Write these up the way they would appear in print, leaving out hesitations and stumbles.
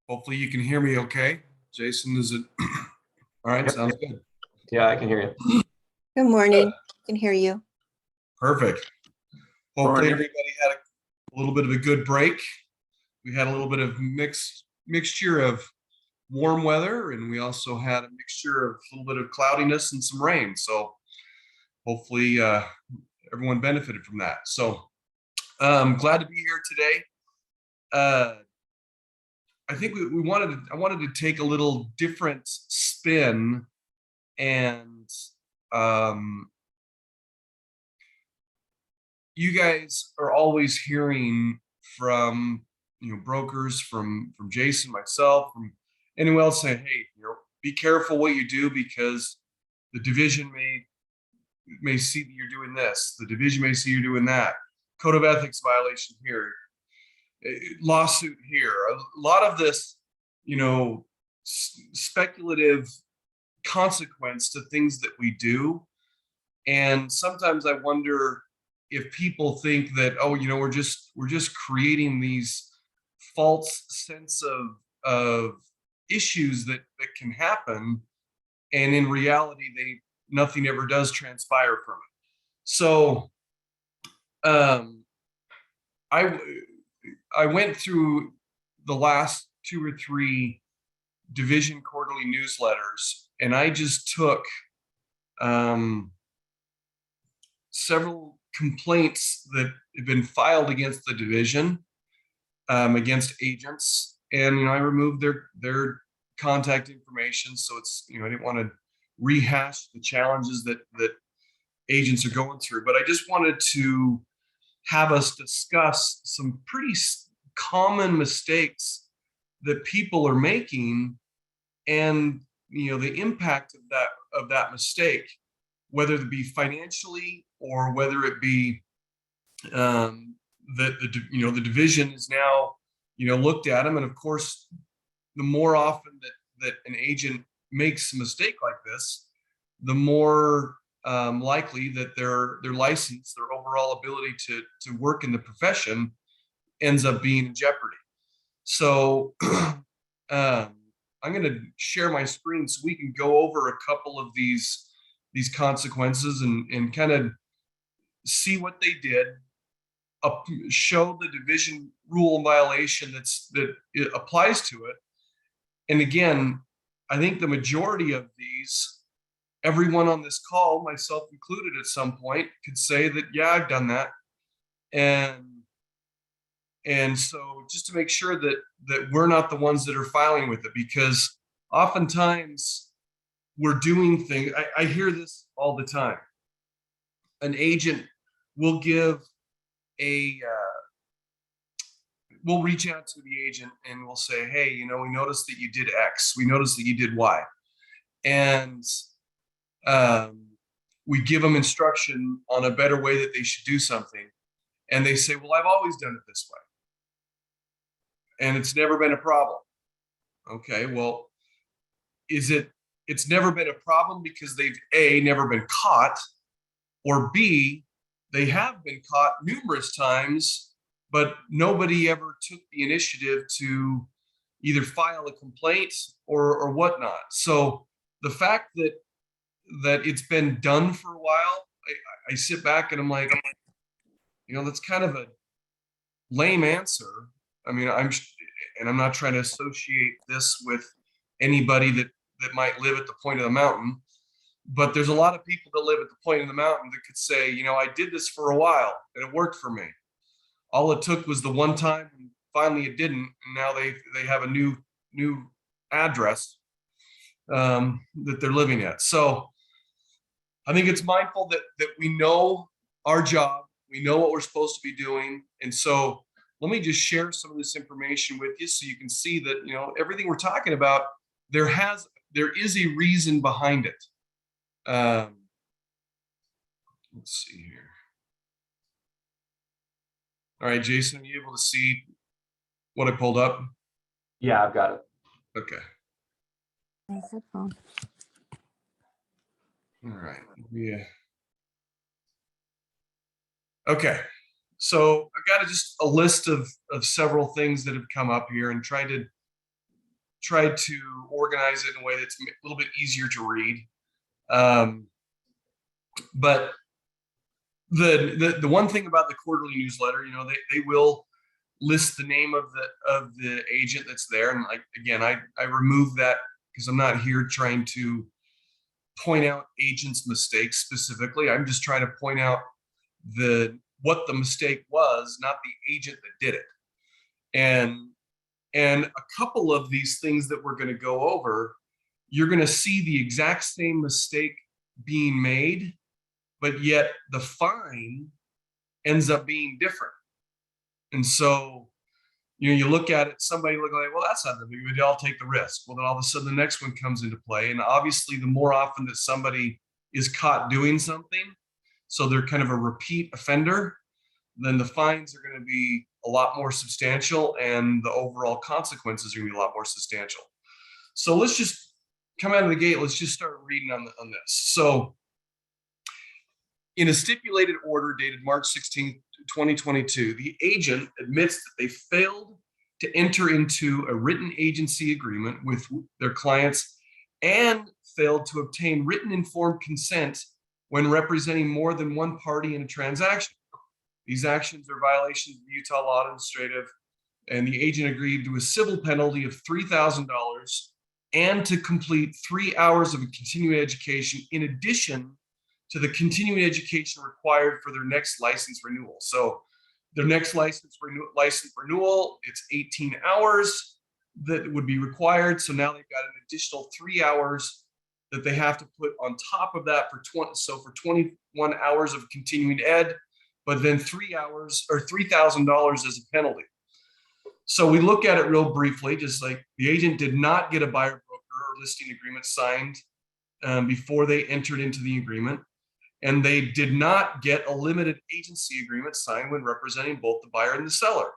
Hopefully you can hear me okay. Jason, is it? All right, Yep. sounds good. Yeah, I can hear you. Good morning. I can hear you. Perfect. Hopefully Morning. everybody had a little bit of a good break. We had a little bit of mixture of warm weather, and we also had a mixture of a little bit of cloudiness and some rain. So hopefully everyone benefited from that. So glad to be here today. I think I wanted to take a little different spin and you guys are always hearing from brokers, from Jason, myself, from anyone else saying, hey, be careful what you do because the division may see that you're doing this, the division may see you're doing that, code of ethics violation here, lawsuit here. A lot of this, speculative consequence to things that we do. And sometimes I wonder if people think that, we're just creating these false sense of issues that can happen, and in reality, nothing ever does transpire from it. So, I went through the last 2 or 3 division quarterly newsletters, and I just took several complaints that have been filed against the division, against agents, and I removed their contact information. So it's I didn't want to rehash the challenges that agents are going through, but I just wanted to have us discuss some pretty common mistakes that people are making, and the impact of that mistake, whether it be financially or whether it be that the division is now looked at them. And of course, the more often that an agent makes a mistake like this, the more likely that their license, their overall ability to work in the profession ends up being in jeopardy. So I'm going to share my screen so we can go over a couple of these consequences and kind of see what they did, show the division rule violation that it applies to it. And again, I think the majority of these, everyone on this call, myself included at some point, could say that, yeah, I've done that. And so just to make sure that we're not the ones that are filing with it, because oftentimes we're doing things. I hear this all the time. An agent will we'll reach out to the agent and we'll say, hey, we noticed that you did X. We noticed that you did Y. And we give them instruction on a better way that they should do something. And they say, well, I've always done it this way, and it's never been a problem. Okay, well, it's never been a problem because they've A, never been caught, or B, they have been caught numerous times, but nobody ever took the initiative to either file a complaint or whatnot. So the fact that it's been done for a while, I sit back and I'm like, that's kind of a lame answer. I mean, I'm not trying to associate this with anybody that might live at the point of the mountain, but there's a lot of people that live at the point of the mountain that could say, I did this for a while and it worked for me. All it took was the one time, and finally it didn't, and now they have a new address that they're living at. So I think it's mindful that we know our job, we know what we're supposed to be doing, and so let me just share some of this information with you so you can see that everything we're talking about, there is a reason behind it. Let's see here. All right, Jason, are you able to see what I pulled up? Yeah, I've got it. Okay. All right. Yeah. Okay. So I've got just a list of several things that have come up here and tried to tried to organize it in a way that's a little bit easier to read. But the one thing about the quarterly newsletter, they will list the name of the agent that's there. And I remove that because I'm not here trying to point out agents' mistakes specifically. I'm just trying to point out what the mistake was, not the agent that did it. And a couple of these things that we're going to go over, you're going to see the exact same mistake being made, but yet the fine ends up being different. And so, you look at it, somebody look like, well, that's not the big deal, I'll take the risk. Well, then all of a sudden the next one comes into play. And obviously the more often that somebody is caught doing something, so they're kind of a repeat offender, then the fines are going to be a lot more substantial and the overall consequences are going to be a lot more substantial. So let's just come out of the gate. Let's just start reading on this. So in a stipulated order dated March 16th, 2022, the agent admits that they failed to enter into a written agency agreement with their clients and failed to obtain written informed consent when representing more than one party in a transaction. These actions are violations of Utah law administrative, and the agent agreed to a civil penalty of $3,000 and to complete 3 hours of a continuing education in addition to the continuing education required for their next license renewal. So their next license renewal, it's 18 hours that would be required. So now they've got an additional 3 hours that they have to put on top of that for 21 hours of continuing ed, but then 3 hours or $3,000 as a penalty. So we look at it real briefly, just like the agent did not get a buyer broker or listing agreement signed before they entered into the agreement. And they did not get a limited agency agreement signed when representing both the buyer and the seller.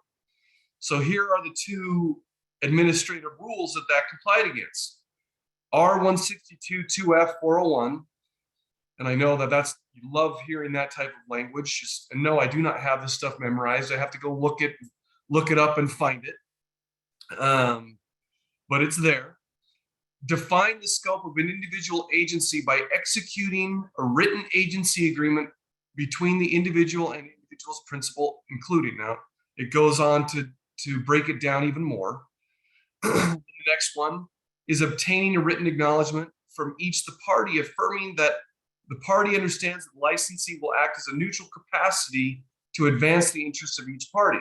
So here are the two administrative rules that complied against. R162-2F401. And I know that you love hearing that type of language. And no, I do not have this stuff memorized. I have to go look it up and find it. But it's there. Define the scope of an individual agency by executing a written agency agreement between the individual and individual's principal, including. Now, it goes on to break it down even more. The next one is obtaining a written acknowledgement from each the party affirming that the party understands that the licensee will act as a neutral capacity to advance the interests of each party.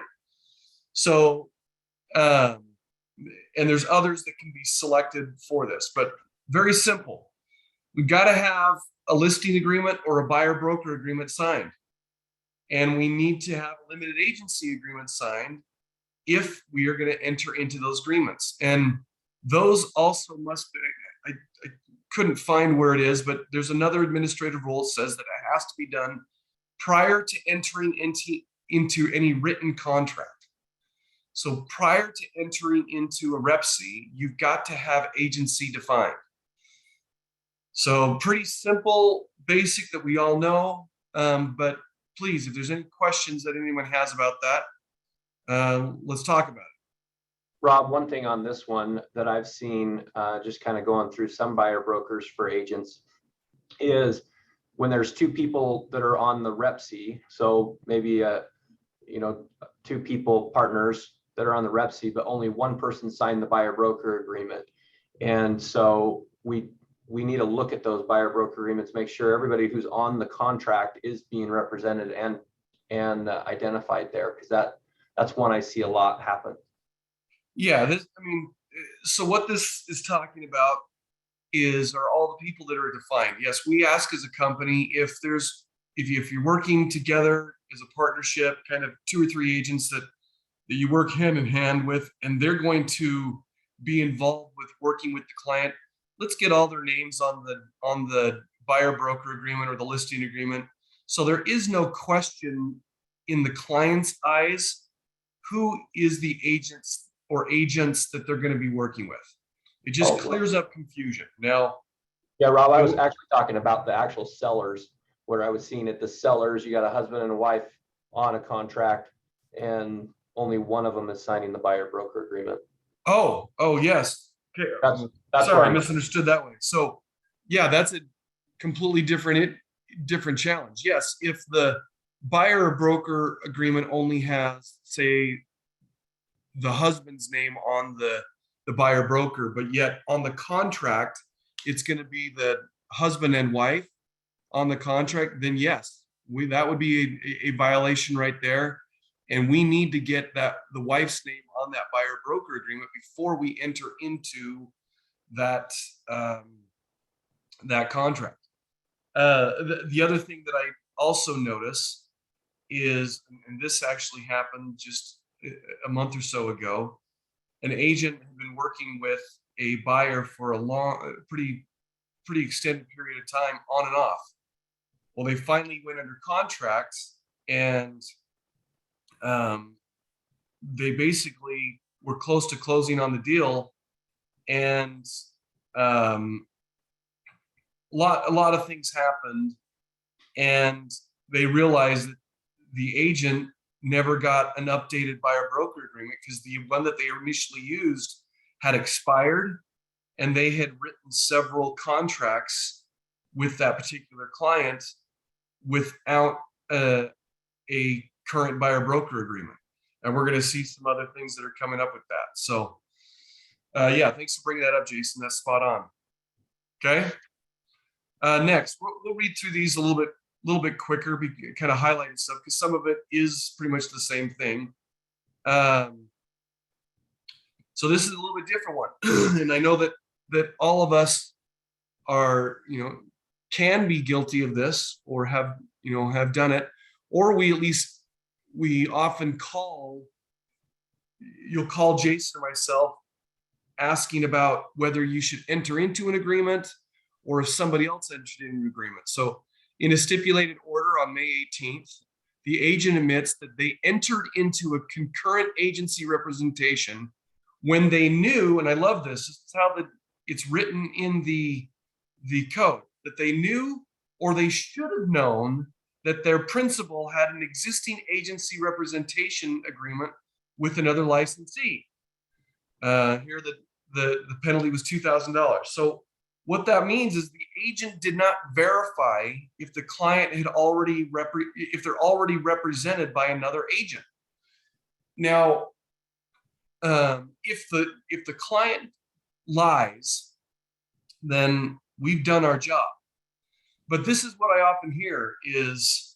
So, and there's others that can be selected for this, but very simple. We've got to have a listing agreement or a buyer broker agreement signed. And we need to have a limited agency agreement signed if we are going to enter into those agreements. And those also must be, I couldn't find where it is, but there's another administrative rule that says that it has to be done prior to entering into any written contract. So prior to entering into a REPC, you've got to have agency defined. So pretty simple, basic that we all know. But please, if there's any questions that anyone has about that, let's talk about it. Rob, one thing on this one that I've seen, just kind of going through some buyer brokers for agents, is when there's two people that are on the REPC, so maybe two people, partners that are on the REPC, but only one person signed the buyer broker agreement. And so we need to look at those buyer broker agreements, make sure everybody who's on the contract is being represented and identified there, because that's one I see a lot happen. Yeah, so what this is talking about are all the people that are defined. Yes, we ask as a company if you're working together as a partnership, kind of 2 or 3 agents that you work hand in hand with, and they're going to be involved with working with the client. Let's get all their names on the buyer broker agreement or the listing agreement. So there is no question in the client's eyes who is the agents that they're going to be working with. It just clears up confusion. Now, yeah, Rob, I was actually talking about the actual sellers, where I was seeing it, the sellers, you got a husband and a wife on a contract, and only one of them is signing the buyer broker agreement. Oh, yes. Okay. That's Sorry, I where misunderstood that way. So yeah, that's a completely different challenge. Yes, if the buyer or broker agreement only has, say, the husband's name on the buyer broker, but yet on the contract, it's going to be the husband and wife on the contract, then yes, that would be a violation right there. And we need to get the wife's name on that buyer broker agreement before we enter into that that contract. The other thing that I also notice is, and this actually happened just a month or so ago, an agent had been working with a buyer for a pretty extended period of time, on and off. Well, they finally went under contract, and they basically were close to closing on the deal, and a lot of things happened, and they realized that the agent never got an updated buyer broker agreement because the one that they initially used had expired, and they had written several contracts with that particular client without a current buyer broker agreement. And we're going to see some other things that are coming up with that. So yeah, thanks for bringing that up, Jason. That's spot on. Okay. Next, we'll read through these a little bit quicker, kind of highlighting stuff because some of it is pretty much the same thing. So this is a little bit different one, and I know that all of us are, can be guilty of this, or have done it, or we often you'll call Jason or myself asking about whether you should enter into an agreement or if somebody else entered into an agreement. So in a stipulated order on May 18th, the agent admits that they entered into a concurrent agency representation when they knew, and I love this is how it's written in the code, that they knew or they should have known that their principal had an existing agency representation agreement with another licensee. Here the penalty was $2,000. So what that means is the agent did not verify if the client had if they're already represented by another agent. Now, if the client lies, then we've done our job. But this is what I often hear is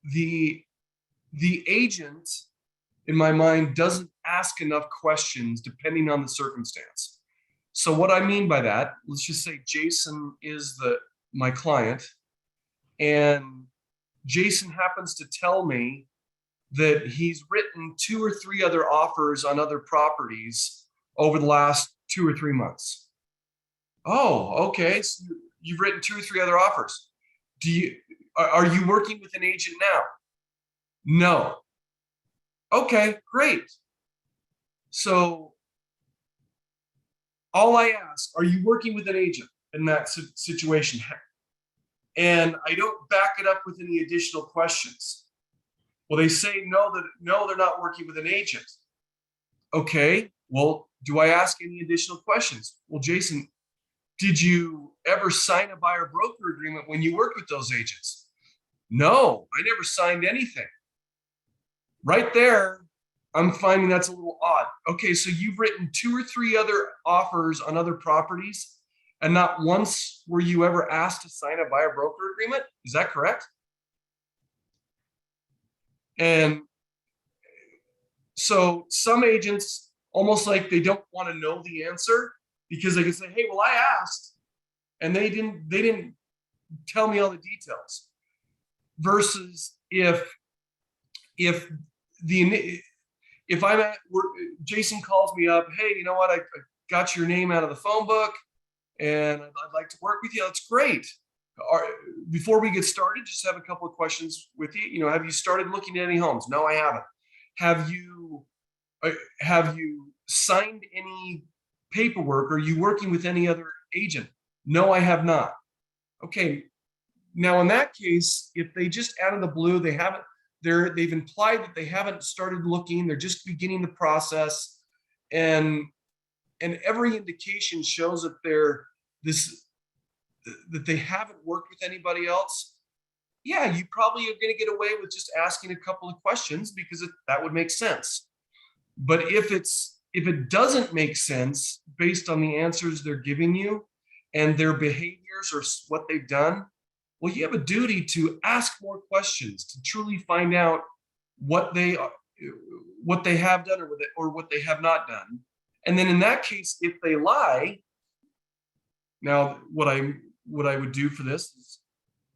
the agent, in my mind, doesn't ask enough questions depending on the circumstance. So what I mean by that, let's just say Jason is my client, and Jason happens to tell me that he's written 2 or 3 other offers on other properties over the last 2 or 3 months. Oh, okay. So you've written 2 or 3 other offers. Are you working with an agent now? No. Okay, great. So all I ask, are you working with an agent in that situation? And I don't back it up with any additional questions. Well, they say no, they're not working with an agent. Okay, well, do I ask any additional questions? Well, Jason, did you ever sign a buyer broker agreement when you worked with those agents? No, I never signed anything. Right there, I'm finding that's a little odd. Okay, so you've written 2 or 3 other offers on other properties, and not once were you ever asked to sign a buyer broker agreement? Is that correct? And so some agents, almost like they don't want to know the answer because they can say, hey, well, I asked, and they didn't tell me all the details. Versus if Jason calls me up, hey, you know what, I got your name out of the phone book and I'd like to work with you. That's great. Before we get started, just have a couple of questions with you. Have you started looking at any homes? No, I haven't. Have you signed any paperwork? Are you working with any other agent? No, I have not. Okay. Now, in that case, if they just out of the blue, they've implied that they haven't started looking, they're just beginning the process, and every indication shows that that they haven't worked with anybody else, yeah, you probably are going to get away with just asking a couple of questions because that would make sense. But if it doesn't make sense based on the answers they're giving you and their behaviors or what they've done, well, you have a duty to ask more questions to truly find out what they have done or what they have not done. And then in that case, if they lie, now what I would do for this is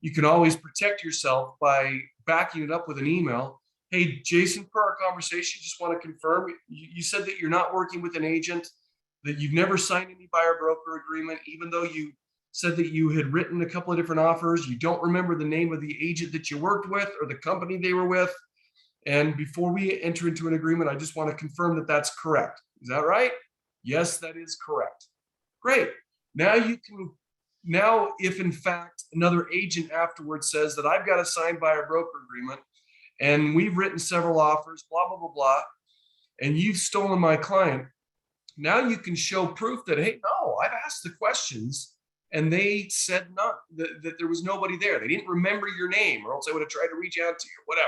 you can always protect yourself by backing it up with an email. Hey, Jason, per our conversation, just want to confirm, you said that you're not working with an agent, that you've never signed any buyer broker agreement, even though you said that you had written a couple of different offers. You don't remember the name of the agent that you worked with or the company they were with. And before we enter into an agreement, I just want to confirm that that's correct. Is that right? Yes, that is correct. Great. Now, if in fact another agent afterwards says that I've got a signed buyer broker agreement and we've written several offers, blah, blah, blah, blah, and you've stolen my client, now you can show proof that, hey, no, I've asked the questions and they said not that there was nobody there. They didn't remember your name, or else I would have tried to reach out to you, whatever.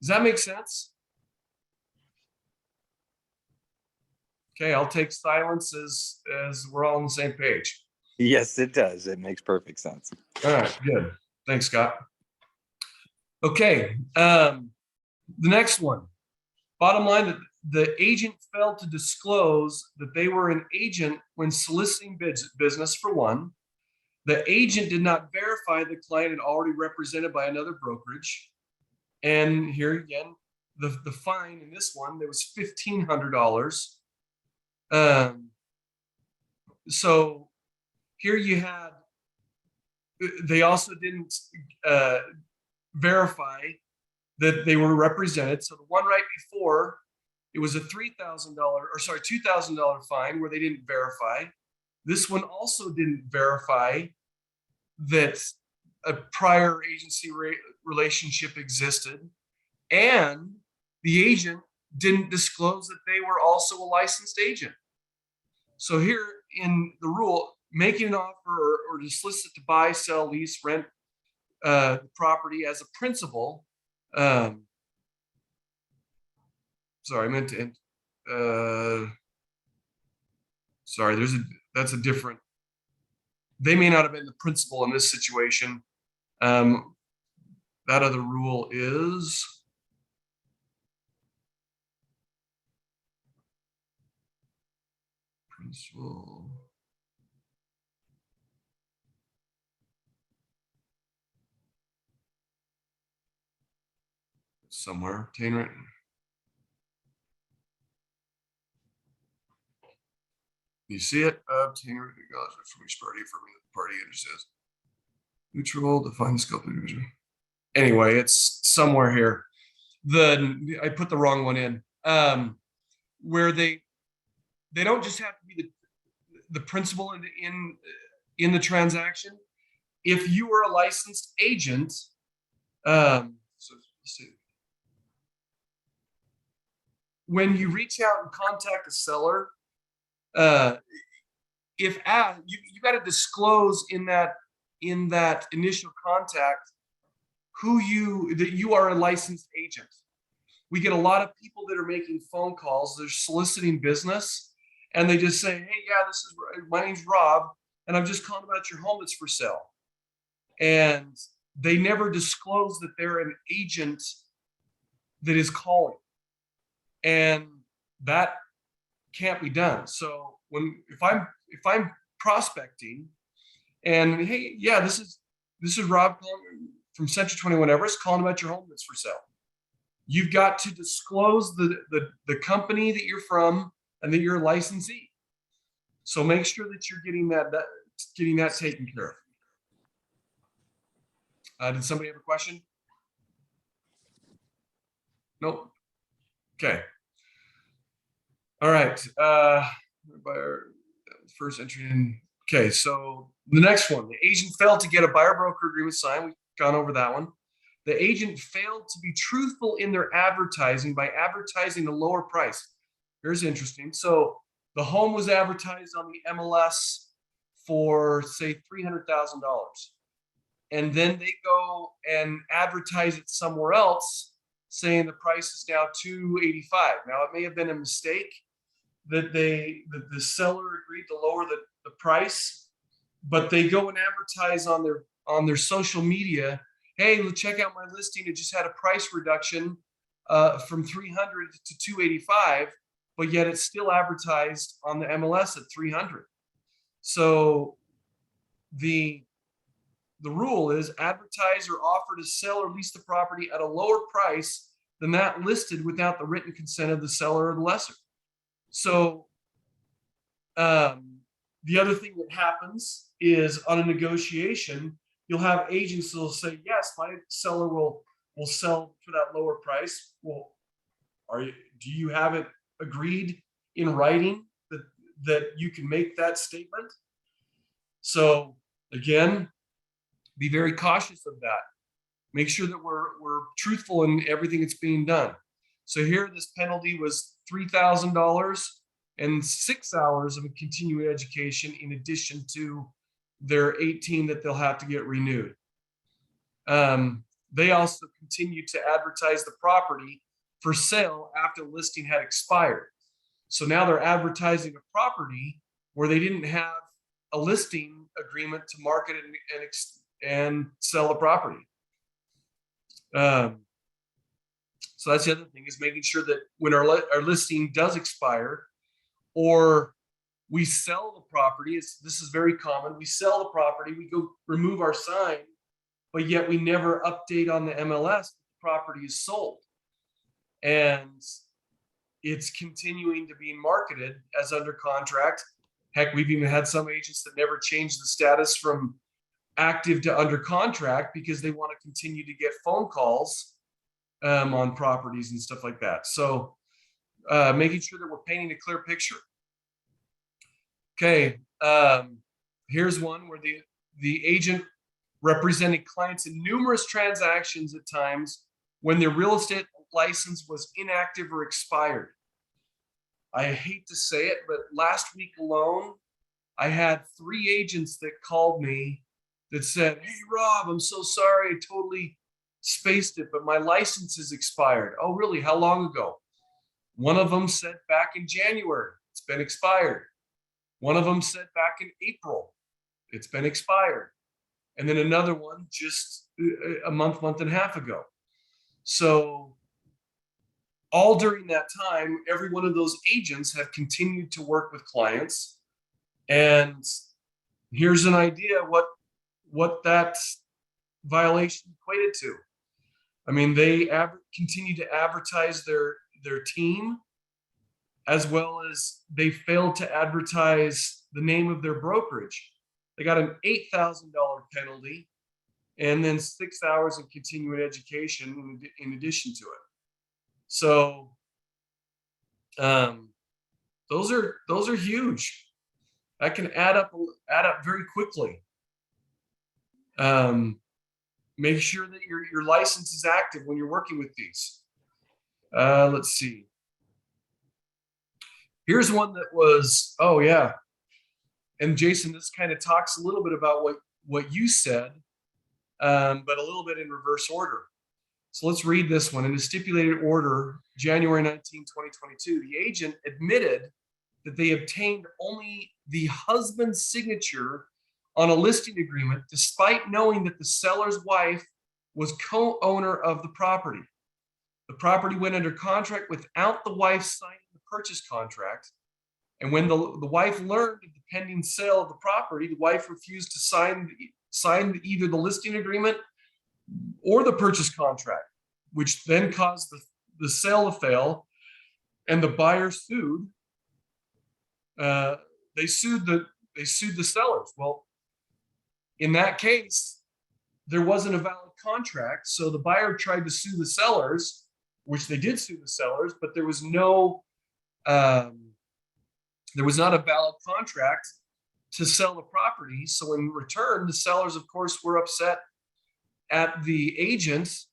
Does that make sense? Okay, I'll take silence as we're all on the same page. Yes, it does. It makes perfect sense. All right, good. Thanks, Scott. Okay, the next one. Bottom line, the agent failed to disclose that they were an agent when soliciting business, for one. The agent did not verify the client had already represented by another brokerage. And here again, the fine in this one, there was $1,500. So here you had, they also didn't verify that they were represented. So the one right before, it was a $2,000 fine where they didn't verify. This one also didn't verify that a prior agency relationship existed, and the agent didn't disclose that they were also a licensed agent. So here in the rule, making an offer or to solicit to buy, sell, lease, rent property as a principal. Sorry, I meant to end. Sorry, that's a different. They may not have been the principal in this situation. That other rule is principal. Somewhere, obtain written. You see it? Obtain written acknowledgement from each party affirming that the party understands. Neutral, define the scope of the division. Anyway, it's somewhere here. I put the wrong one in. Where they don't just have to be the principal in the transaction. If you are a licensed agent, so let's see. When you reach out and contact a seller, if asked, you got to disclose in that initial contact that you are a licensed agent. We get a lot of people that are making phone calls, they're soliciting business, and they just say, hey, yeah, my name's Rob, and I'm just calling about your home that's for sale. And they never disclose that they're an agent that is calling. And that can't be done. So if I'm prospecting and hey, yeah, this is Rob calling from Century 21 Everest calling about your home that's for sale. You've got to disclose the company that you're from and that you're a licensee. So make sure that you're getting that taken care of. Did somebody have a question? Nope. Okay. All right. First entry in. Okay, so the next one, the agent failed to get a buyer broker agreement signed. We've gone over that one. The agent failed to be truthful in their advertising by advertising a lower price. here's interesting. So the home was advertised on the MLS for say $300,000. And then they go and advertise it somewhere else saying the price is now 285. Now it may have been a mistake that the seller agreed to lower the price, but they go and advertise on their social media, hey, check out my listing. It just had a price reduction from 300 to 285, but yet it's still advertised on the MLS at 300. So the rule is advertise or offer to sell or lease the property at a lower price than that listed without the written consent of the seller or the lessor. So the other thing that happens is on a negotiation, you'll have agents that will say, yes, my seller will sell for that lower price. Well, do you have it agreed in writing that you can make that statement? So again, be very cautious of that. Make sure that we're truthful in everything that's being done. So here, this penalty was $3,000 and 6 hours of a continuing education in addition to their 18 that they'll have to get renewed. They also continued to advertise the property for sale after the listing had expired. So now they're advertising a property where they didn't have a listing agreement to market it and sell the property. So that's the other thing, is making sure that when our listing does expire, or we sell the property, this is very common. We sell the property, we go remove our sign, but yet we never update on the MLS that the property is sold. And it's continuing to be marketed as under contract. Heck, we've even had some agents that never changed the status from active to under contract because they want to continue to get phone calls on properties and stuff like that. So making sure that we're painting a clear picture. Okay, here's one where the agent represented clients in numerous transactions at times when their real estate license was inactive or expired. I hate to say it, but last week alone, I had 3 agents that called me that said, hey, Rob, I'm so sorry. I totally spaced it, but my license is expired. Oh, really? How long ago? One of them said back in January, it's been expired. One of them said back in April, it's been expired. And then another one just a month and a half ago. So all during that time, every one of those agents have continued to work with clients. And here's an idea what that violation equated to. I mean, they continue to advertise their team, as well as they failed to advertise the name of their brokerage. They got an $8,000 penalty and then 6 hours of continuing education in addition to it. So those are huge. That can add up very quickly. Make sure that your license is active when you're working with these. Let's see. Here's one that was, oh yeah. And Jason, this kind of talks a little bit about what you said, but a little bit in reverse order. So let's read this one. In a stipulated order, January 19, 2022, the agent admitted that they obtained only the husband's signature on a listing agreement, despite knowing that the seller's wife was co-owner of the property. The property went under contract without the wife signing the purchase contract. And when the wife learned of the pending sale of the property, the wife refused to sign either the listing agreement or the purchase contract, which then caused the sale to fail, and the buyer sued. They sued the sellers. Well, in that case, there wasn't a valid contract, so the buyer tried to sue the sellers, which they did sue the sellers, but there was not a valid contract to sell the property. So in return, the sellers, of course, were upset at the agent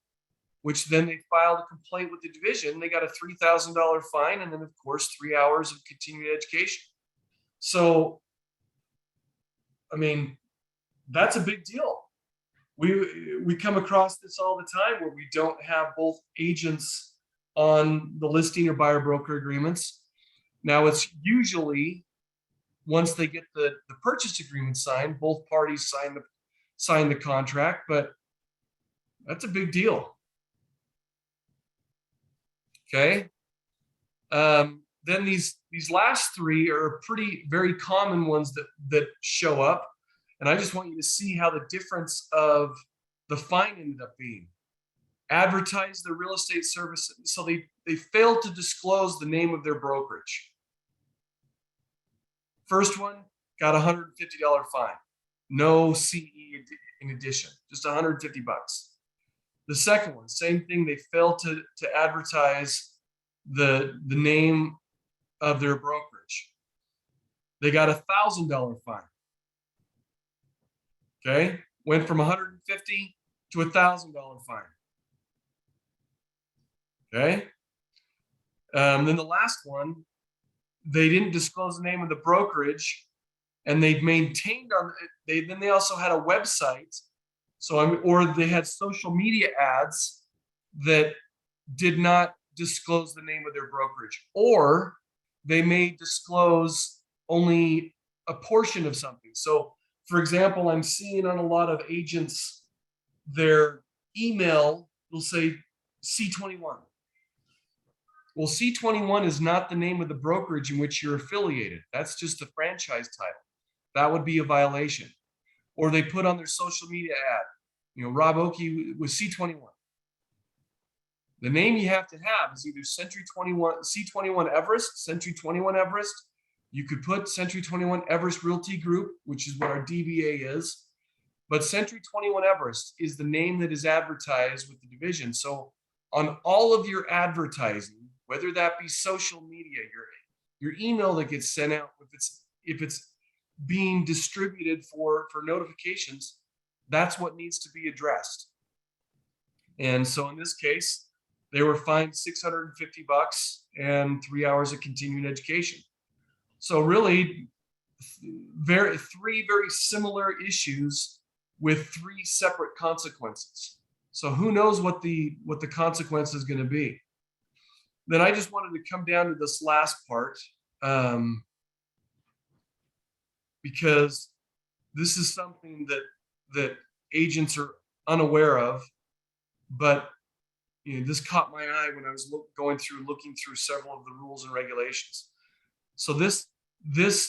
which then they filed a complaint with the division. They got a $3,000 fine, and then of course 3 hours of continuing education. So, I mean, that's a big deal. We come across this all the time where we don't have both agents on the listing or buyer broker agreements. Now it's usually once they get the purchase agreement signed, both parties sign the contract, but that's a big deal. Okay. Then these last three are very common ones that show up. And I just want you to see how the difference of the fine ended up being. Advertise the real estate service. So they failed to disclose the name of their brokerage. First one got $150 fine. No CE in addition, just $150. The second one, same thing. They failed to advertise the name of their brokerage. They got $1,000 fine. Okay, went from $150 to $1,000 fine. Okay, then the last one, they didn't disclose the name of the brokerage, and they maintained on. Then they also had a website, or they had social media ads that did not disclose the name of their brokerage, or they may disclose only a portion of something. So, for example, I'm seeing on a lot of agents, their email will say C21. Well, C21 is not the name of the brokerage in which you're affiliated. That's just the franchise title. That would be a violation. Or they put on their social media ad, Rob Oakey with C21. The name you have to have is either Century 21, C21 Everest, Century 21 Everest. You could put Century 21 Everest Realty Group, which is what our DBA is. But Century 21 Everest is the name that is advertised with the division. So on all of your advertising, whether that be social media, your email that gets sent out, if it's being distributed for notifications, that's what needs to be addressed. And so in this case, they were fined $650 and 3 hours of continuing education. So really, three very similar issues with three separate consequences. So who knows what the consequence is going to be. Then I just wanted to come down to this last part, because this is something that agents are unaware of, but this caught my eye when I was looking through several of the rules and regulations. So this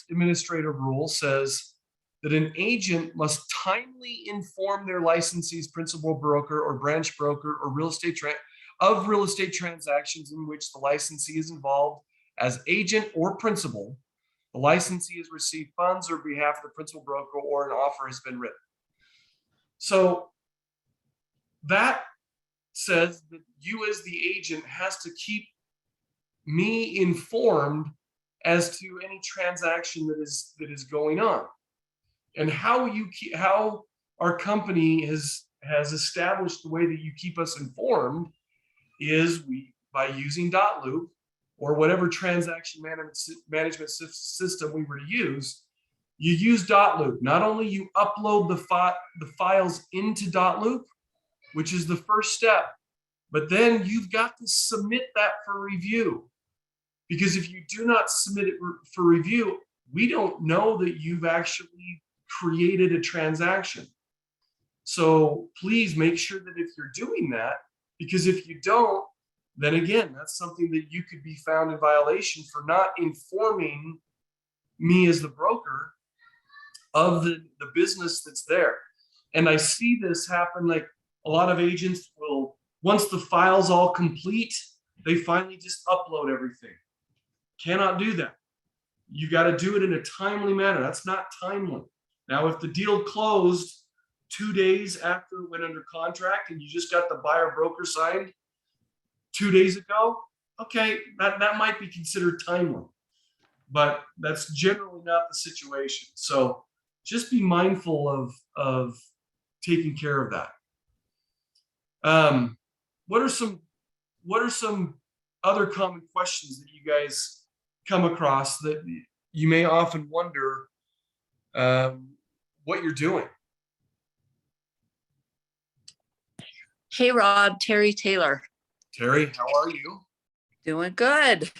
administrative rule says that an agent must timely inform their licensee's principal broker or branch broker or real estate transactions in which the licensee is involved as agent or principal. The licensee has received funds on behalf of the principal broker, or an offer has been written. So that says that you as the agent has to keep me informed as to any transaction that is going on, and how our company has established the way that you keep us informed is by using .loop or whatever transaction management system we were to use. You use .loop. Not only you upload the files into .loop, which is the first step, but then you've got to submit that for review. Because if you do not submit it for review, we don't know that you've actually created a transaction. So please make sure that if you're doing that, because if you don't, then again, that's something that you could be found in violation for not informing me as the broker of the business that's there. And I see this happen, like a lot of agents will, once the file's all complete, they finally just upload everything. Cannot do that. You got to do it in a timely manner. That's not timely. Now, if the deal closed 2 days after it went under contract and you just got the buyer broker signed 2 days ago, okay, that might be considered timely, but that's generally not the situation. So just be mindful of taking care of that. what are some other common questions that you guys come across that you may often wonder what you're doing? Hey Rob, Terry Taylor. Terry, how are you? Doing good.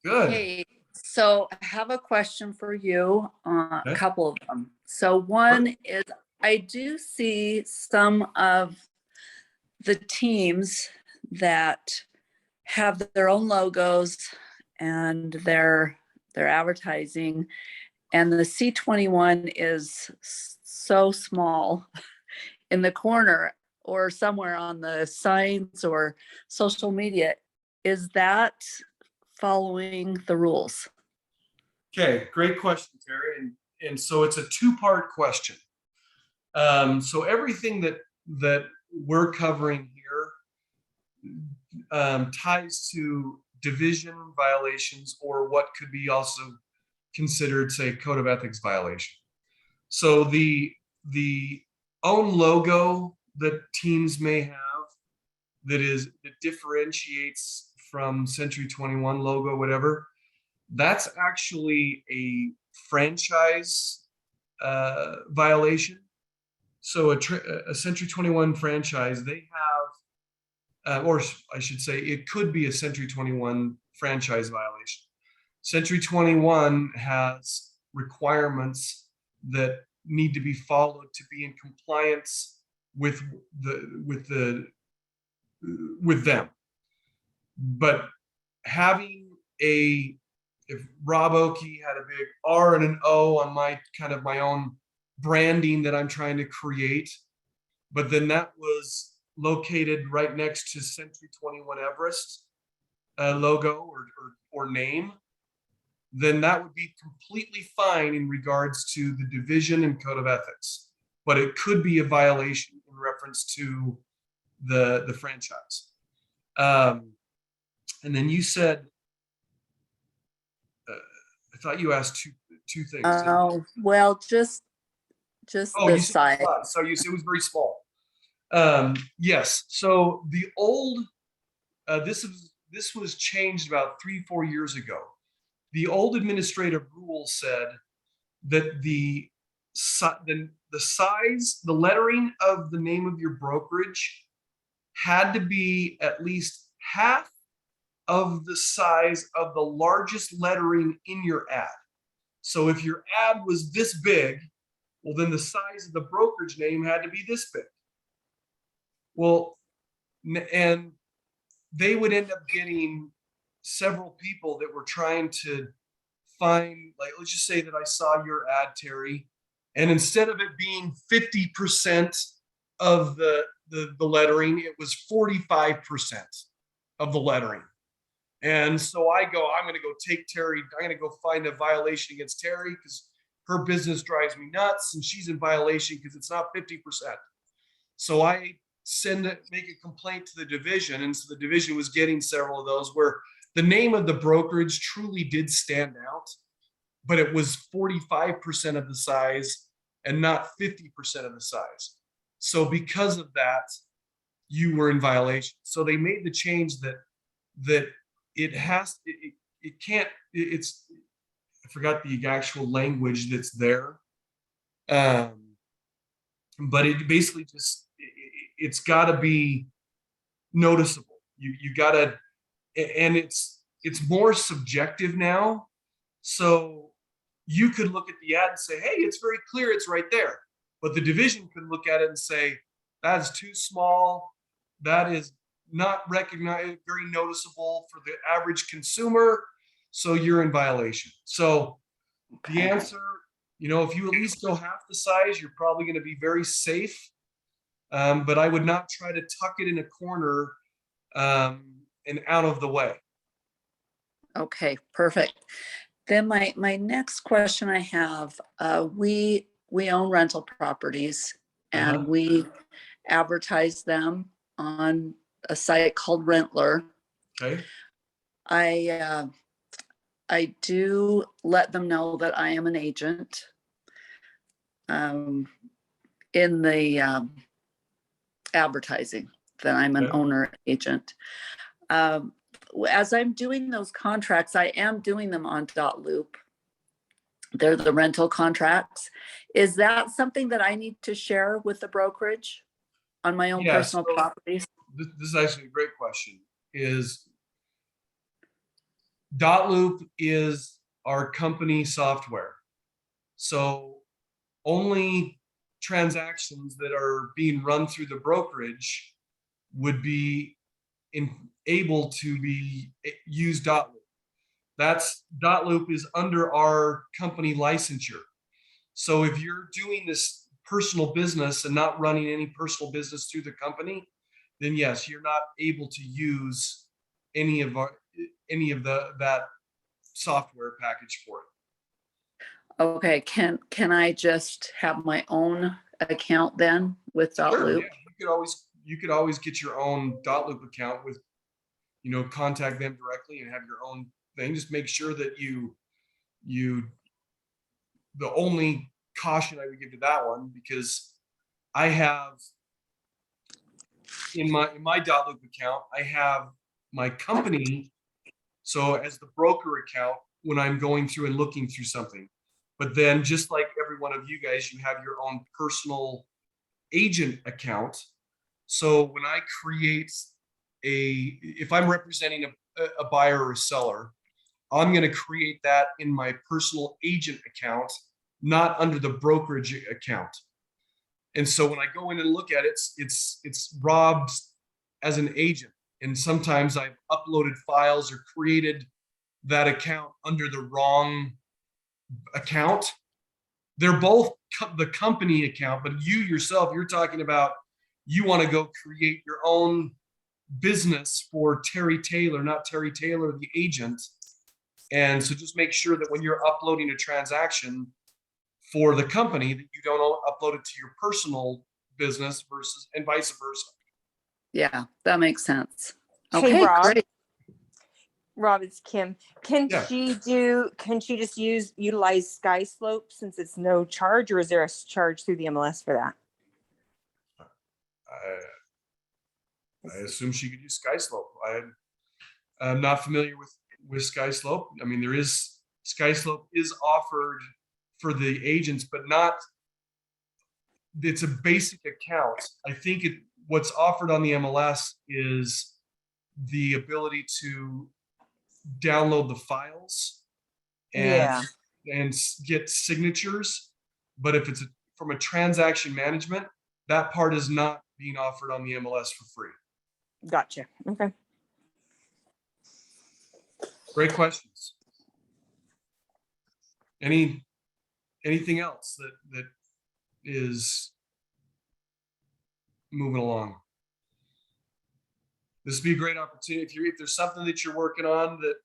Good. Hey, so I have a question for you, a Okay. couple of them. So one is, I do see some of the teams that have their own logos and their advertising, and the C21 is so small in the corner or somewhere on the signs or social media. Is that following the rules? Okay, great question, Terry. And so it's a two-part question. So everything that we're covering here ties to division violations or what could be also considered, say, code of ethics violation. So the own logo that teams may have that differentiates from Century 21 logo, whatever, that's actually a franchise violation. So a Century 21 franchise, they have, or I should say, it could be a Century 21 franchise violation. Century 21 has requirements that need to be followed to be in compliance with them. But having if Rob Oakey had a big R and an O on my own branding that I'm trying to create, but then that was located right next to Century 21 Everest logo or name, then that would be completely fine in regards to the division and code of ethics. But it could be a violation in reference to the franchise. And then you said, I thought you asked two things. Oh, well, just Oh, the you said size. so you said it was very small. Yes. So the old this was changed about 3-4 years ago. The old administrative rule said that the size, the lettering of the name of your brokerage had to be at least half of the size of the largest lettering in your ad. So if your ad was this big, well, then the size of the brokerage name had to be this big. Well, and they would end up getting several people that were trying to find, like, let's just say that I saw your ad, Terry, and instead of it being 50% of the lettering, it was 45% of the lettering. And so I'm going to go take Terry, I'm going to go find a violation against Terry because her business drives me nuts and she's in violation because it's not 50%. So I make a complaint to the division. And so the division was getting several of those where the name of the brokerage truly did stand out, but it was 45% of the size and not 50% of the size. So because of that, you were in violation. So they made the change that it can't, I forgot the actual language that's there. But it basically just, it's gotta be noticeable. You gotta, and it's more subjective now. So you could look at the ad and say, hey, it's very clear, it's right there. But the division could look at it and say, that's too small. That is not recognized, very noticeable for the average consumer. So you're in violation. So the answer, if you at least go half the size, you're probably going to be very safe. But I would not try to tuck it in a corner and out of the way. Okay, perfect. Then my next question I have, we own rental properties and we advertise them on a site called Rentler. Okay. I do let them know that I am an agent in the advertising. that I'm an Okay. owner agent. As I'm doing those contracts, I am doing them on Loop. They're the rental contracts. Is that something that I need to share with the brokerage on my own Yeah, personal so properties? this is actually a great question. Loop is our company software. So only transactions that are being run through the brokerage would be able to be use Loop. Loop is under our company licensure. So if you're doing this personal business and not running any personal business through the company, then yes, you're not able to use any of that software package for it. Okay, can I just have my own account then with Sure, Loop? yeah, you could always get your own Loop account with, contact them directly and have your own thing. Just make sure that the only caution I would give to that one, because I have in my Loop account, I have my company. So as the broker account, when I'm going through and looking through something, but then just like every one of you guys, you have your own personal agent account. So when I create if I'm representing a buyer or a seller, I'm going to create that in my personal agent account, not under the brokerage account. And so when I go in and look at it, it's Rob as an agent. And sometimes I've uploaded files or created that account under the wrong account. They're both the company account, but you yourself, you're talking about you want to go create your own business for Terry Taylor, not Terry Taylor, the agent. And so just make sure that when you're uploading a transaction for the company, that you don't upload it to your personal business and vice versa. Yeah, that makes sense. Hey, Okay, Rob. great. Rob, it's Kim. Can Yeah. she just utilize Sky Slope since it's no charge, or is there a charge through the MLS for that? I assume she could use SkySlope. I'm not familiar with SkySlope. I mean, SkySlope is offered for the agents, but it's a basic account. I think what's offered on the MLS is the ability to download the files and get signatures. But if it's from a transaction management, that part is not being offered on the MLS for free. Gotcha. Okay. Great questions. Anything else that is moving along? This would be a great opportunity. If there's something that you're working on that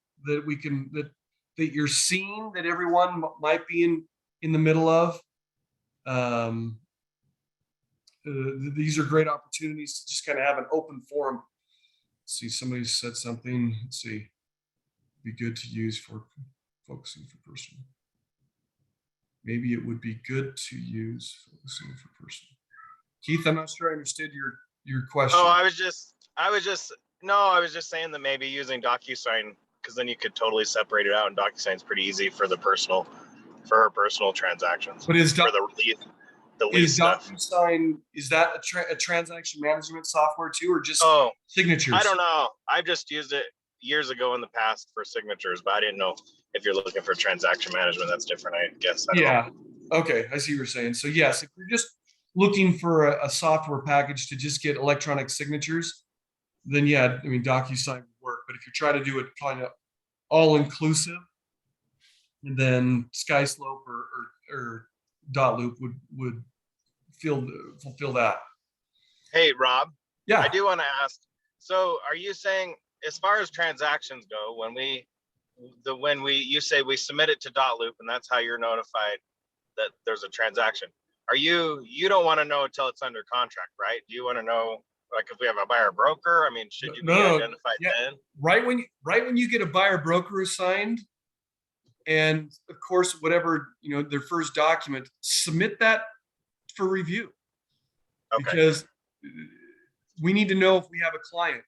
you're seeing that everyone might be in the middle of, these are great opportunities to just kind of have an open forum. Let's see, somebody said something. Let's see. Be good to use for focusing for personal. Maybe it would be good to use focusing for personal. Keith, I'm not sure I understood your question. Oh, I was just saying that maybe using DocuSign, because then you could totally separate it out, and DocuSign's pretty easy for her personal transactions. But is for the lease stuff. DocuSign, is that a transaction management software too, or just signatures? I don't know. I've just used it years ago in the past for signatures, but I didn't know if you're looking for transaction management, that's different, I guess. I don't know. Okay, I see what you're saying. So yes, if you're just looking for a software package to just get electronic signatures, then yeah, I mean, DocuSign would work. But if you try to do it kind of all inclusive, then SkySlope or Loop would fulfill that. Hey, Rob. Yeah. I do want to ask, so are you saying, as far as transactions go, you say we submit it to Loop and that's how you're notified that there's a transaction. You don't want to know until it's under contract, right? Do you want to know, like, if we have a buyer broker? I mean, should you be identified then? Right when you get a buyer broker assigned, and of course, whatever, their first document, submit that for review. Okay. Because we need to know if we have a client.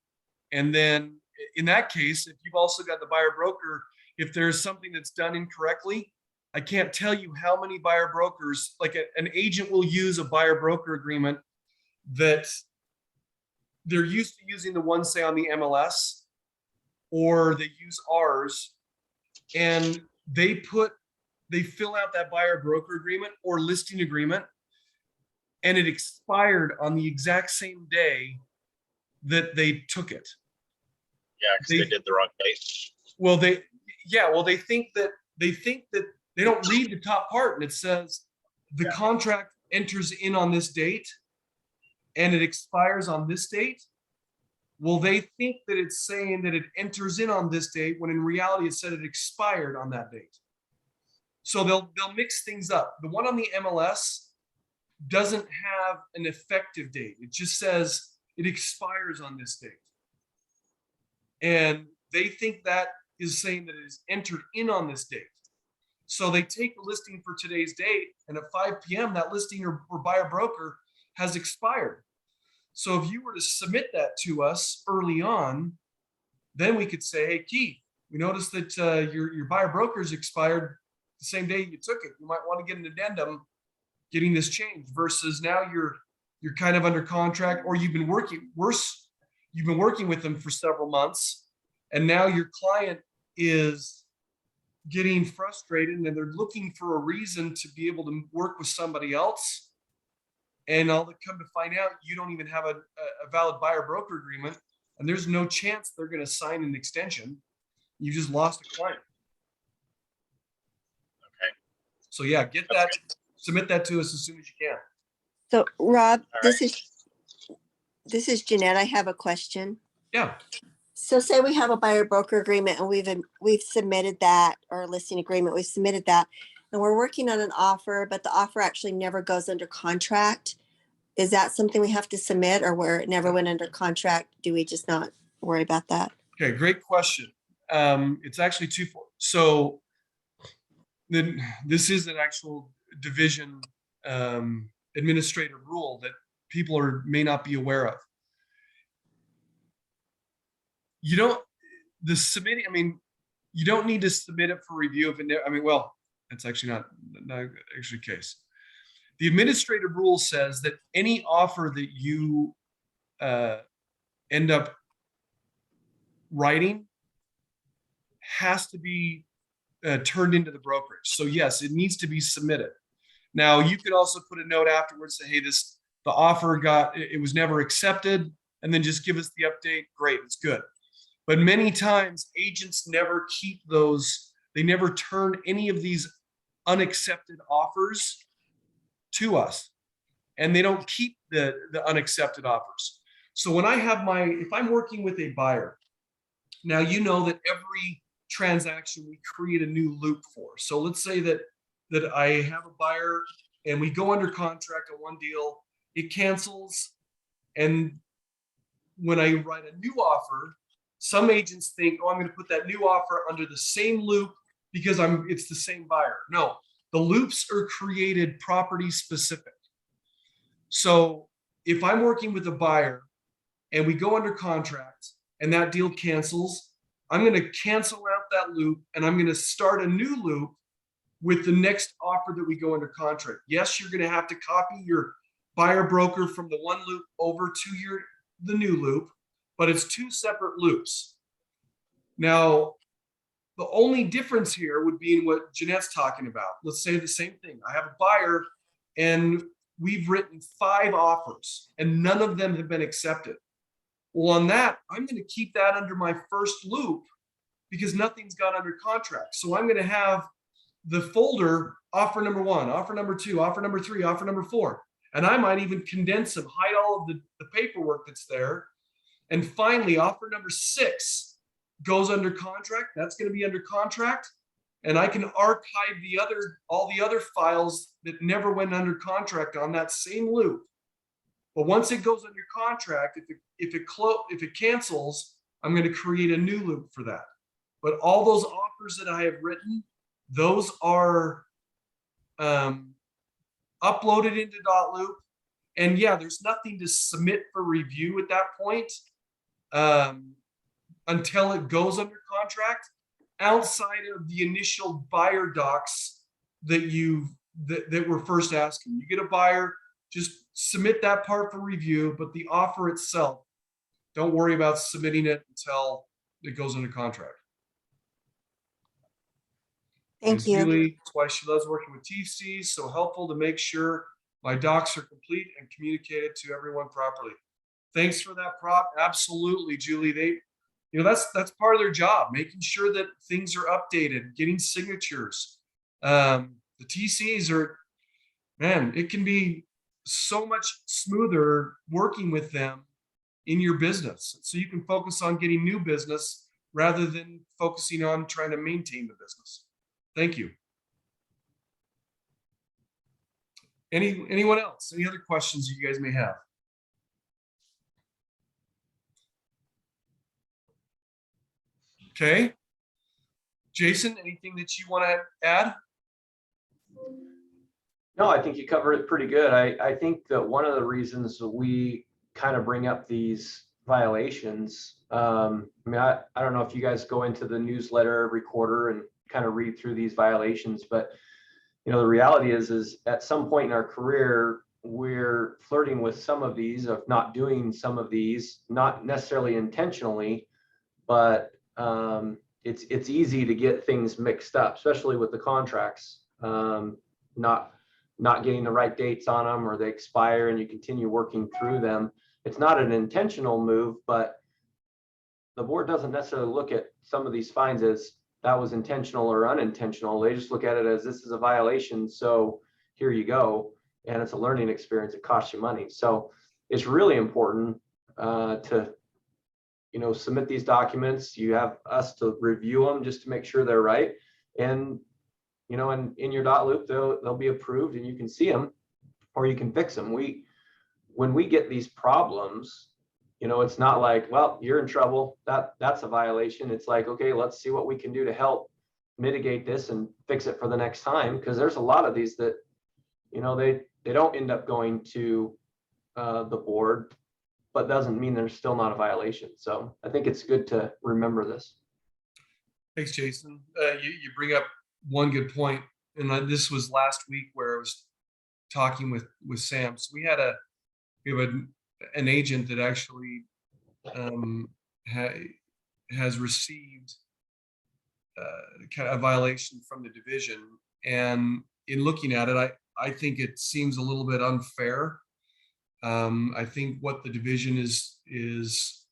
And then in that case, if you've also got the buyer broker, if there's something that's done incorrectly, I can't tell you how many buyer brokers, like an agent will use a buyer broker agreement that they're used to using the one, say, on the MLS, or they use ours, and they fill out that buyer broker agreement or listing agreement, and it expired on the exact same day that they took it. Yeah, because they did the wrong date. Well, they think that they don't read the top part, and it says the contract enters in on this date and it expires on this date. Well, they think that it's saying that it enters in on this date when in reality it said it expired on that date. So they'll mix things up. The one on the MLS doesn't have an effective date. It just says it expires on this date. And they think that is saying that it is entered in on this date. So they take the listing for today's date, and at 5 p.m. that listing or buyer broker has expired. So if you were to submit that to us early on, then we could say, hey, Keith, we noticed that your buyer broker's expired the same day you took it. You might want to get an addendum getting this changed, versus now you're kind of under contract, or you've been working with them for several months, and now your client is getting frustrated and they're looking for a reason to be able to work with somebody else. And all they come to find out, you don't even have a valid buyer broker agreement, and there's no chance they're going to sign an extension. You just lost a client. Okay. So yeah, get that, submit that to us as soon as you can. So Rob, All this is Jeanette. I have a question. Yeah. So say we have a buyer broker agreement and we've submitted that, or a listing agreement, we've submitted that, and we're working on an offer, but the offer actually never goes under contract. Is that something we have to submit, or where it never went under contract? Do we just not worry about that? Okay, great question. It's actually twofold. So then this is an actual division administrative rule that people may not be aware of. You don't need to submit it for review if it, that's actually not actually the case. The administrative rule says that any offer that you end up writing has to be turned into the brokerage. So yes, it needs to be submitted. Now you could also put a note afterwards, say, hey, the offer it was never accepted, and then just give us the update. Great, it's good. But many times agents never keep those. They never turn any of these unaccepted offers to us, and they don't keep the unaccepted offers. So when if I'm working with a buyer, now you know that every transaction we create a new loop for. So let's say that I have a buyer and we go under contract on one deal, it cancels, and when I write a new offer, some agents think, oh, I'm going to put that new offer under the same loop because it's the same buyer. No, the loops are created property specific. So if I'm working with a buyer and we go under contract and that deal cancels, I'm going to cancel out that loop and I'm going to start a new loop with the next offer that we go under contract. Yes, you're going to have to copy your buyer broker from the one loop over to the new loop, but it's two separate loops. Now, the only difference here would be in what Jeanette's talking about. Let's say the same thing. I have a buyer and we've written 5 offers and none of them have been accepted. Well, on that, I'm going to keep that under my first loop because nothing's got under contract. So I'm going to have the folder offer number 1, offer number 2, offer number 3, offer number 4. And I might even condense them, hide all of the paperwork that's there. And finally, offer number 6 goes under contract. That's going to be under contract. And I can archive all the other files that never went under contract on that same loop. But once it goes under contract, if it cancels, I'm going to create a new loop for that. But all those offers that I have written, those are uploaded into .loop. And yeah, there's nothing to submit for review at that point until it goes under contract, outside of the initial buyer docs that were first asking. You get a buyer, just submit that part for review, but the offer itself, don't worry about submitting it until it goes under contract. Thank And you. Julie, that's why she loves working with TC. So helpful to make sure my docs are complete and communicated to everyone properly. Thanks for that prop. Absolutely, Julie. That's part of their job, making sure that things are updated, getting signatures. The TCs are, man, it can be so much smoother working with them in your business. So you can focus on getting new business rather than focusing on trying to maintain the business. Thank you. Anyone else? Any other questions you guys may have? Okay. Jason, anything that you want to add? No, I think you covered it pretty good. I think that one of the reasons we kind of bring up these violations, I mean, I don't know if you guys go into the newsletter every quarter and kind of read through these violations, but the reality is at some point in our career, we're flirting with some of these, of not doing some of these, not necessarily intentionally, but it's easy to get things mixed up, especially with the contracts, not getting the right dates on them, or they expire and you continue working through them. It's not an intentional move, but the board doesn't necessarily look at some of these fines as that was intentional or unintentional. They just look at it as this is a violation, so here you go. And it's a learning experience. It costs you money. So it's really important to submit these documents. You have us to review them just to make sure they're right. And and in your dot loop, they'll be approved and you can see them or you can fix them. When we get these problems, it's not like, well, you're in trouble. That's a violation. It's like, okay, let's see what we can do to help mitigate this and fix it for the next time. Because there's a lot of these that, they don't end up going to the board, but doesn't mean there's still not a violation. So I think it's good to remember this. Thanks, Jason. You bring up one good point, and this was last week where I was talking with Sam. So we have an agent that actually has received kind of a violation from the division, and in looking at it, I think it seems a little bit unfair. I think what the division is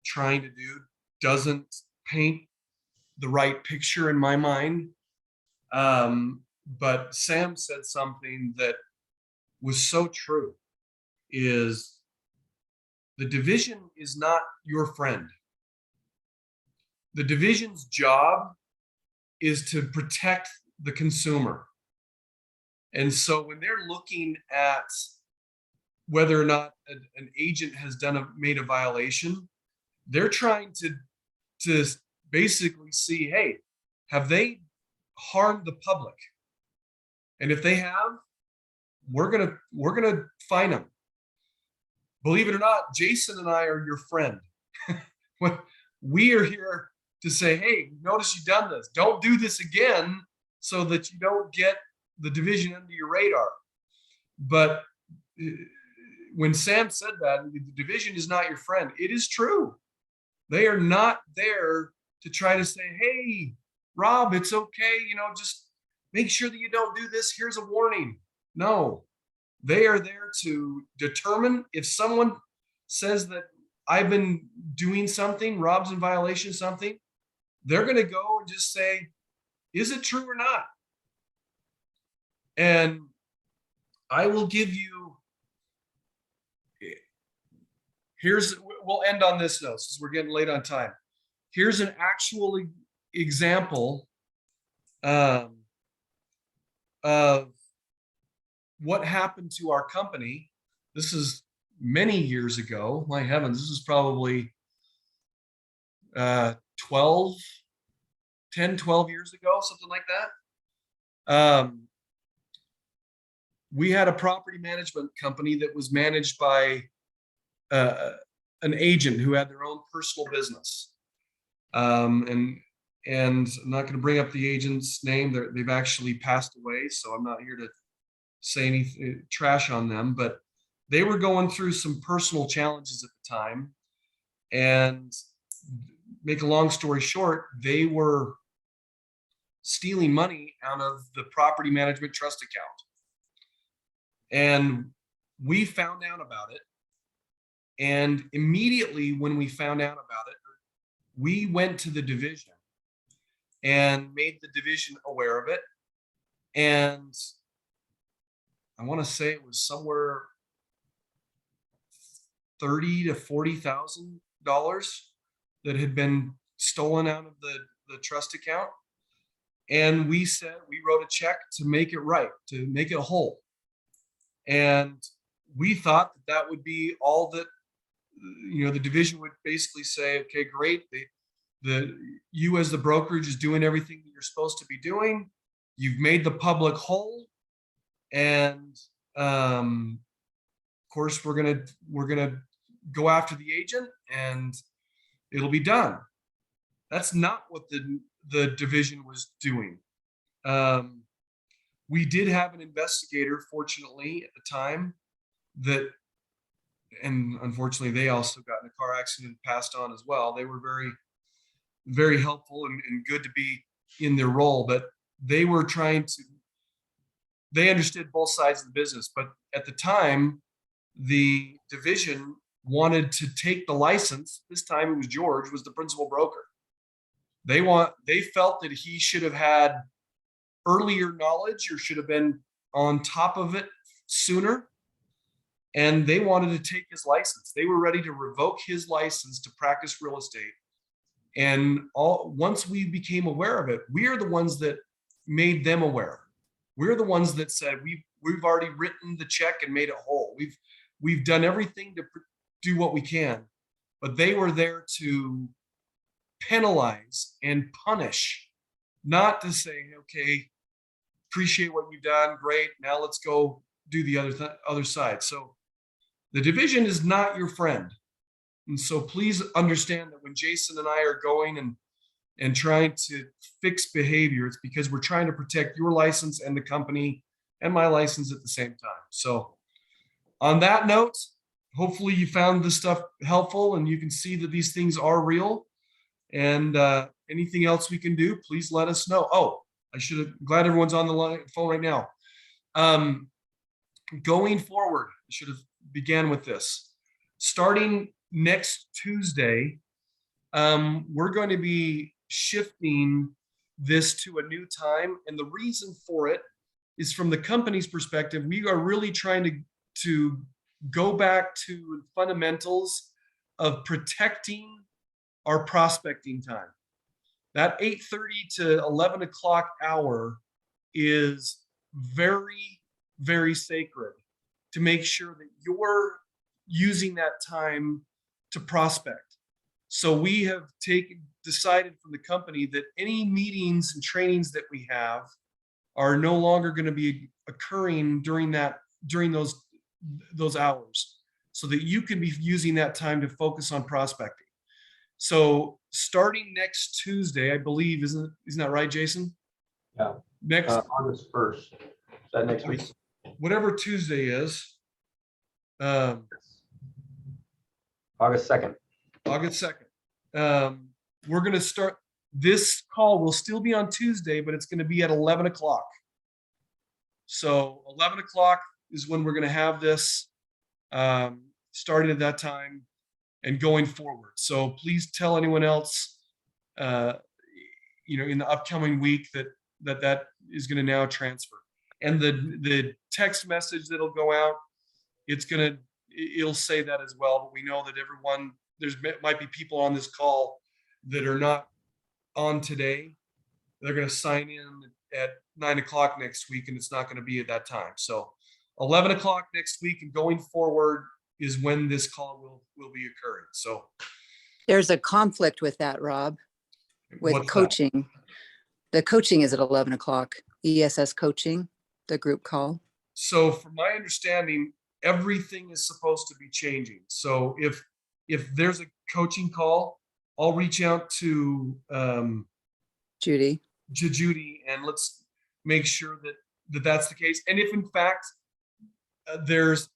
trying to do doesn't paint the right picture in my mind. But Sam said something that was so true, is the division is not your friend. The division's job is to protect the consumer. And so when they're looking at whether or not an agent has made a violation, they're trying to basically see, hey, have they harmed the public? And if they have, we're gonna fine them. Believe it or not, Jason and I are your friend. We are here to say, hey, notice you've done this. Don't do this again, so that you don't get the division under your radar. But when Sam said that, the division is not your friend, it is true. They are not there to try to say, hey, Rob, it's okay, just make sure that you don't do this. Here's a warning. No, they are there to determine if someone says that I've been doing something, Rob's in violation of something, they're going to go and just say, is it true or not? And I will give you, we'll end on this note since we're getting late on time. Here's an actual example of what happened to our company. This is many years ago. My heavens, this is probably 10, 12 years ago, something like that. we had a property management company that was managed by an agent who had their own personal business. And I'm not going to bring up the agent's name. They've actually passed away, so I'm not here to say any trash on them, but they were going through some personal challenges at the time. And make a long story short, they were stealing money out of the property management trust account. And we found out about it. And immediately when we found out about it, we went to the division and made the division aware of it. And I want to say it was somewhere $30,000 to $40,000 that had been stolen out of the trust account. And we said, we wrote a check to make it right, to make it whole. And we thought that that would be all that, you know, the division would basically say, okay, great. You as the brokerage is doing everything that you're supposed to be doing. You've made the public whole. And of course, we're gonna go after the agent and it'll be done. That's not what the division was doing. We did have an investigator, fortunately, at the time, and unfortunately, they also got in a car accident and passed on as well. They were very, very helpful and good to be in their role, but they were they understood both sides of the business. But at the time, the division wanted to take the license. This time it was George was the principal broker. They felt that he should have had earlier knowledge or should have been on top of it sooner. And they wanted to take his license. They were ready to revoke his license to practice real estate. And once we became aware of it, we are the ones that made them aware. We're the ones that said, we've already written the check and made it whole. We've done everything to do what we can, but they were there to penalize and punish, not to say, okay, appreciate what you've done, great, now let's go do the other side. So the division is not your friend. And so please understand that when Jason and I are going and trying to fix behavior, it's because we're trying to protect your license and the company and my license at the same time. So on that note, hopefully you found this stuff helpful and you can see that these things are real. And anything else we can do, please let us know. Oh, glad everyone's on the phone right now. Going forward, I should have began with this. Starting next Tuesday, we're going to be shifting this to a new time. And the reason for it is from the company's perspective, we are really trying to go back to fundamentals of protecting our prospecting time. That 8:30 to 11 o'clock hour is very, very sacred to make sure that you're using that time to prospect. So we have decided from the company that any meetings and trainings that we have are no longer going to be occurring during those hours, so that you can be using that time to focus on prospecting. So starting next Tuesday, I believe, isn't that right, Jason? Yeah. Next August 1st. Is that next week? Whatever Tuesday is. August 2nd. August 2nd. We're going to start. This call will still be on Tuesday, but it's going to be at 11 o'clock. So 11 o'clock is when we're going to have this starting at that time and going forward. So please tell anyone else, in the upcoming week that is going to now transfer. And the text message that'll go out, it'll say that as well. But we know that might be people on this call that are not on today. They're going to sign in at 9 o'clock next week, and it's not going to be at that time. So 11 o'clock next week and going forward is when this call will be occurring. So there's a conflict with that, Rob, with what's coaching. That? The coaching is at 11 o'clock. ESS coaching, the group call. So from my understanding, everything is supposed to be changing. So if there's a coaching call, I'll reach out to Judy. Judy and let's make sure that that's the case. And if in fact there's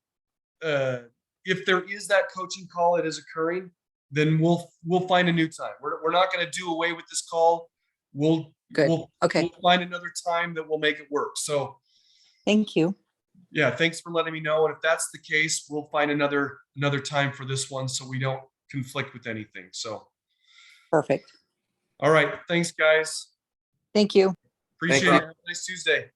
if there is that coaching call that is occurring, then we'll find a new time. We're not going to do away with this call. We'll Good. Okay. we'll find another time that will make it work. So Thank you. yeah, thanks for letting me know. And if that's the case, we'll find another time for this one so we don't conflict with anything. So Perfect. all right, thanks guys. Thank you. Appreciate Thank it. you. Have a nice Tuesday.